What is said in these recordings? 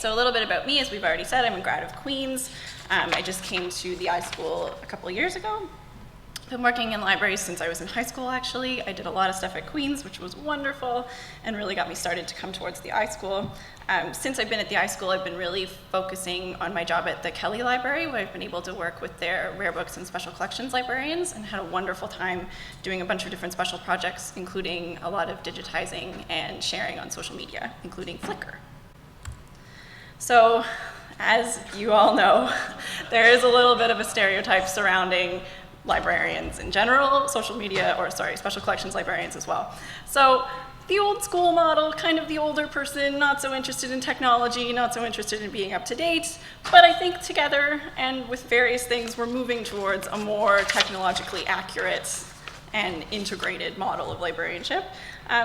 so a little bit about me, as we've already said, I'm a grad of Queen's. I just came to the iSchool a couple of years ago. I've been working in libraries since I was in high school, actually. I did a lot of stuff at Queen's, which was wonderful, and really got me started to come towards the iSchool. Since I've been at the iSchool, I've been really focusing on my job at the Kelly Library, where I've been able to work with their rare books and special collections librarians, and had a wonderful time doing a bunch of different special projects, including a lot of digitizing and sharing on social media, including Flickr. So, as you all know, there is a little bit of a stereotype surrounding librarians in general, special collections librarians as well. So the old school model, kind of the older person, not so interested in technology, not so interested in being up to date, but I think together and with various things, we're moving towards a more technologically accurate and integrated model of librarianship.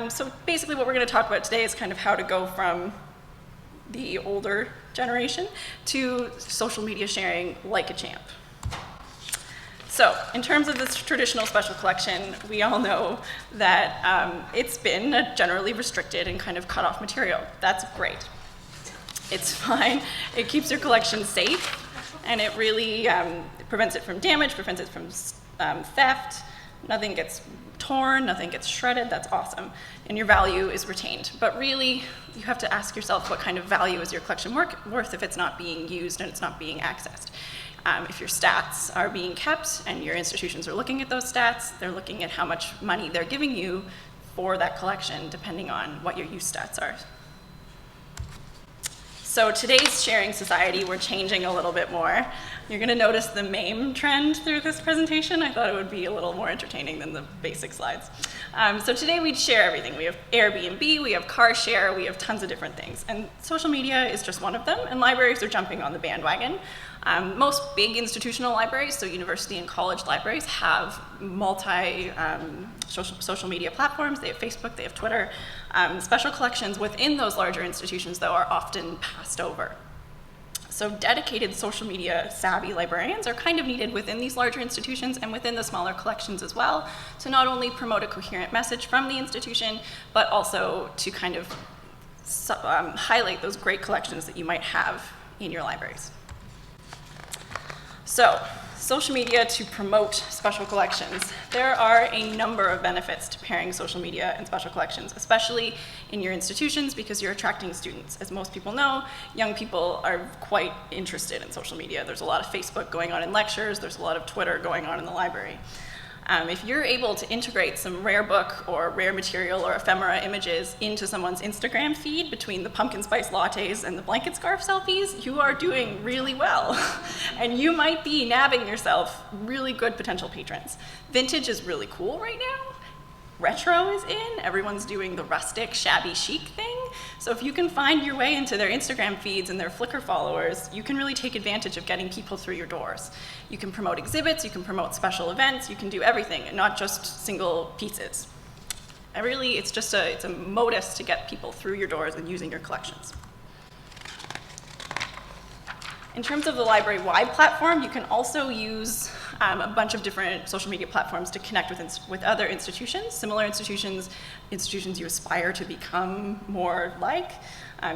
So basically what we're going to talk about today is kind of how to go from the older generation to social media sharing like a champ. So, in terms of this traditional special collection, we all know that it's been a generally restricted and kind of cut off material. That's great. It's fine. It keeps your collection safe, and it really prevents it from damage, prevents it from theft. Nothing gets torn, nothing gets shredded. That's awesome. And your value is retained. But really, you have to ask yourself, what kind of value is your collection worth if it's not being used and it's not being accessed? If your stats are being kept and your institutions are looking at those stats, they're looking at how much money they're giving you for that collection, depending on what your use stats are. So today's sharing society, we're changing a little bit more. You're going to notice the meme trend through this presentation. I thought it would be a little more entertaining than the basic slides. So today we share everything. We have Airbnb, we have car share, we have tons of different things. And social media is just one of them, and libraries are jumping on the bandwagon. Most big institutional libraries, so university and college libraries, have social media platforms. They have Facebook, they have Twitter. Special collections within those larger institutions, though, are often passed over. So dedicated social media savvy librarians are kind of needed within these larger institutions and within the smaller collections as well, to not only promote a coherent message from the institution, but also to kind of highlight those great collections that you might have in your libraries. So, social media to promote special collections. There are a number of benefits to pairing social media and special collections, especially in your institutions, because you're attracting students. As most people know, young people are quite interested in social media. There's a lot of Facebook going on in lectures, there's a lot of Twitter going on in the library. If you're able to integrate some rare book or rare material or ephemera images into someone's Instagram feed between the pumpkin spice lattes and the blanket scarf selfies, you are doing really well. And you might be nabbing yourself really good potential patrons. Vintage is really cool right now. Retro is in. Everyone's doing the rustic, shabby chic thing. So if you can find your way into their Instagram feeds and their Flickr followers, you can really take advantage of getting people through your doors. You can promote exhibits, you can promote special events, you can do everything, and not just single pieces. And really, it's a modus to get people through your doors and using your collections. In terms of the library-wide platform, you can also use a bunch of different social media platforms to connect with other institutions, similar institutions you aspire to become more like.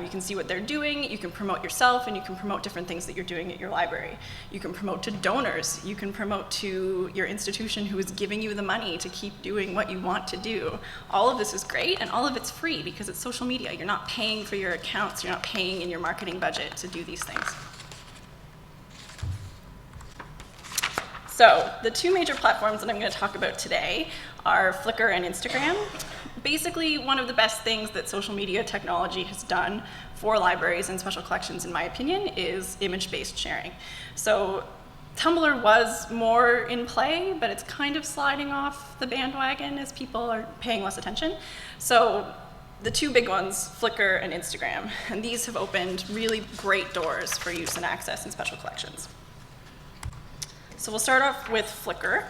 You can see what they're doing, you can promote yourself, and you can promote different things that you're doing at your library. You can promote to donors, you can promote to your institution who is giving you the money to keep doing what you want to do. All of this is great, and all of it's free because it's social media. You're not paying for your accounts, you're not paying in your marketing budget to do these things. So the two major platforms that I'm going to talk about today are Flickr and Instagram. Basically, one of the best things that social media technology has done for libraries and special collections, in my opinion, is image-based sharing. So Tumblr was more in play, but it's kind of sliding off the bandwagon as people are paying less attention. So the two big ones, Flickr and Instagram, and these have opened really great doors for use and access in special collections. So we'll start off with Flickr.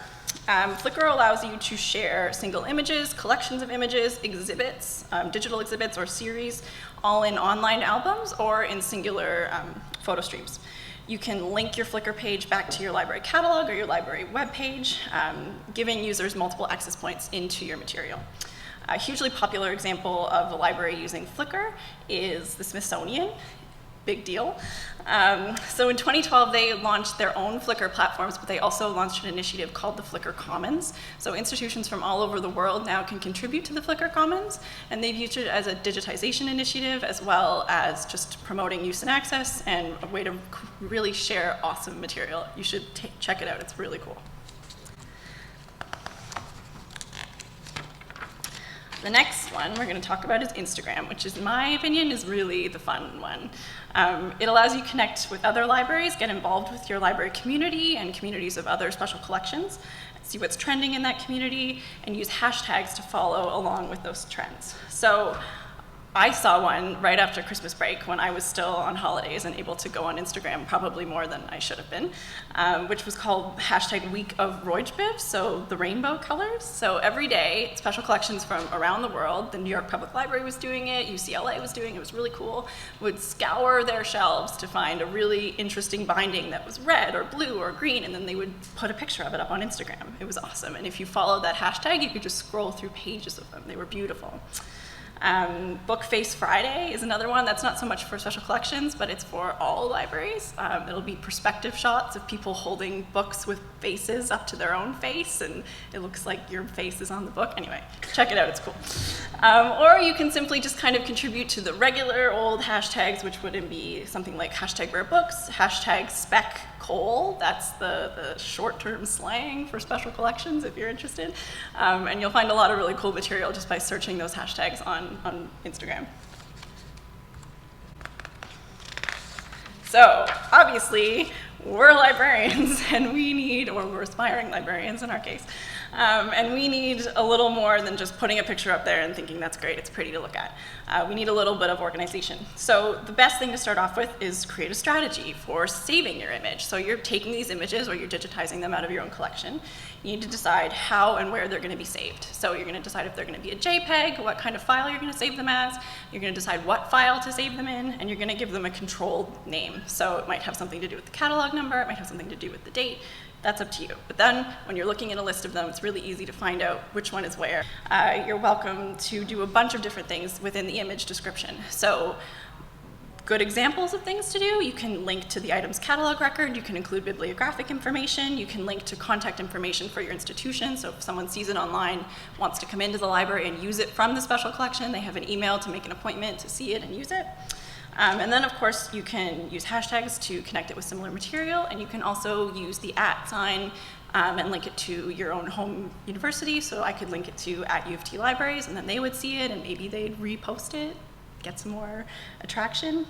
Flickr allows you to share single images, collections of images, exhibits, digital exhibits or series, all in online albums or in singular photo streams. You can link your Flickr page back to your library catalog or your library webpage, giving users multiple access points into your material. A hugely popular example of a library using Flickr is the Smithsonian. big deal. So in 2012, they launched their own Flickr platforms, but they also launched an initiative called the Flickr Commons. So institutions from all over the world now can contribute to the Flickr Commons, and they've used it as a digitization initiative, as well as just promoting use and access, and a way to really share awesome material. You should check it out, it's really cool. The next one we're going to talk about is Instagram, which is, in my opinion, is really the fun one. It allows you to connect with other libraries, get involved with your library community and communities of other special collections, see what's trending in that community, and use hashtags to follow along with those trends. So I saw one right after Christmas break when I was still on holidays and able to go on Instagram, probably more than I should have been, which was called hashtag Week of Roijbiv, so the rainbow colors. So every day, special collections from around the world, the New York Public Library was doing it, UCLA was doing it, it was really cool, would scour their shelves to find a really interesting binding that was red or blue or green, and then they would put a picture of it up on Instagram. It was awesome, and if you followed that hashtag, you could just scroll through pages of them. They were beautiful. Book Face Friday is another one that's not so much for special collections, but it's for all libraries. It'll be perspective shots of people holding books with faces up to their own face, and it looks like your face is on the book. Anyway, check it out, it's cool. Or you can simply just kind of contribute to the regular old hashtags, which would be something like hashtag rare books, hashtag spec Cole, that's the short-term slang for special collections if you're interested. And you'll find a lot of really cool material just by searching those hashtags on Instagram. So obviously, we're librarians and we need, or we're aspiring librarians in our case, and we need a little more than just putting a picture up there and thinking that's great, it's pretty to look at. We need a little bit of organization. So the best thing to start off with is create a strategy for saving your image. So you're taking these images or you're digitizing them out of your own collection. You need to decide how and where they're going to be saved. So you're going to decide if they're going to be a JPEG, what kind of file you're going to save them as, you're going to decide what file to save them in, and you're going to give them a controlled name. So it might have something to do with the catalog number, it might have something to do with the date. That's up to you. But then when you're looking at a list of them, it's really easy to find out which one is where. You're welcome to do a bunch of different things within the image description. So good examples of things to do, you can link to the item's catalog record, you can include bibliographic information, you can link to contact information for your institution, so if someone sees it online, wants to come into the library and use it from the special collection, they have an email to make an appointment to see it and use it. And then, of course, you can use hashtags to connect it with similar material, and you can also use the @ sign and link it to your own home university. So I could link it to @U of T Libraries, and then they would see it, and maybe they'd repost it, get some more attraction,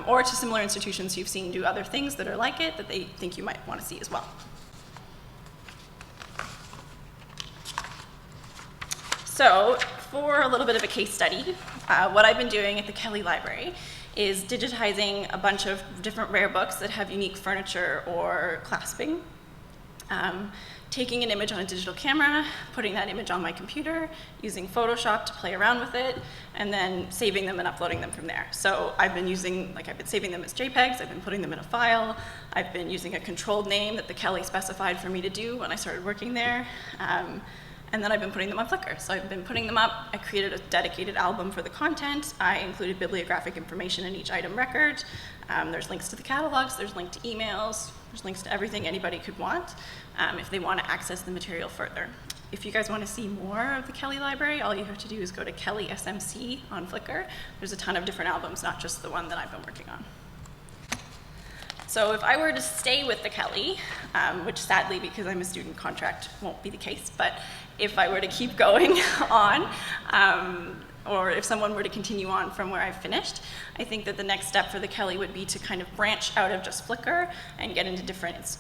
or to similar institutions you've seen do other things that are like it that they think you might want to see as well. So for a little bit of a case study, what I've been doing at the Kelly Library is digitizing a bunch of different rare books that have unique furniture or clasping, taking an image on a digital camera, putting that image on my computer, using Photoshop to play around with it, and then saving them and uploading them from there. So I've been saving them as JPEGs, I've been putting them in a file, I've been using a controlled name that the Kelly specified for me to do when I started working there. And then I've been putting them on Flickr. So I've been putting them up. I created a dedicated album for the content. I included bibliographic information in each item record. There's links to the catalogs, there's links to emails, there's links to everything anybody could want if they want to access the material further. If you guys want to see more of the Kelly Library, all you have to do is go to Kelly SMC on Flickr. There's a ton of different albums, not just the one that I've been working on. So if I were to stay with the Kelly, which sadly, because I'm a student contract, won't be the case, but if I were to keep going on, or if someone were to continue on from where I've finished, I think that the next step for the Kelly would be to kind of branch out of just Flickr and get into different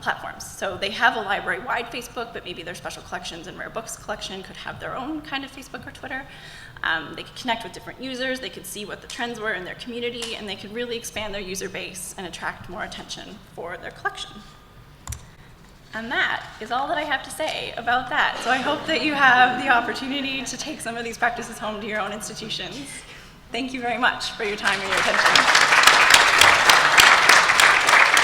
platforms. So they have a library-wide Facebook, but maybe their special collections and rare books collection could have their own kind of Facebook or Twitter. They could connect with different users, they could see what the trends were in their community, and they could really expand their user base and attract more attention for their collection. And that is all that I have to say about that. So I hope that you have the opportunity to take some of these practices home to your own institutions. Thank you very much for your time and your attention.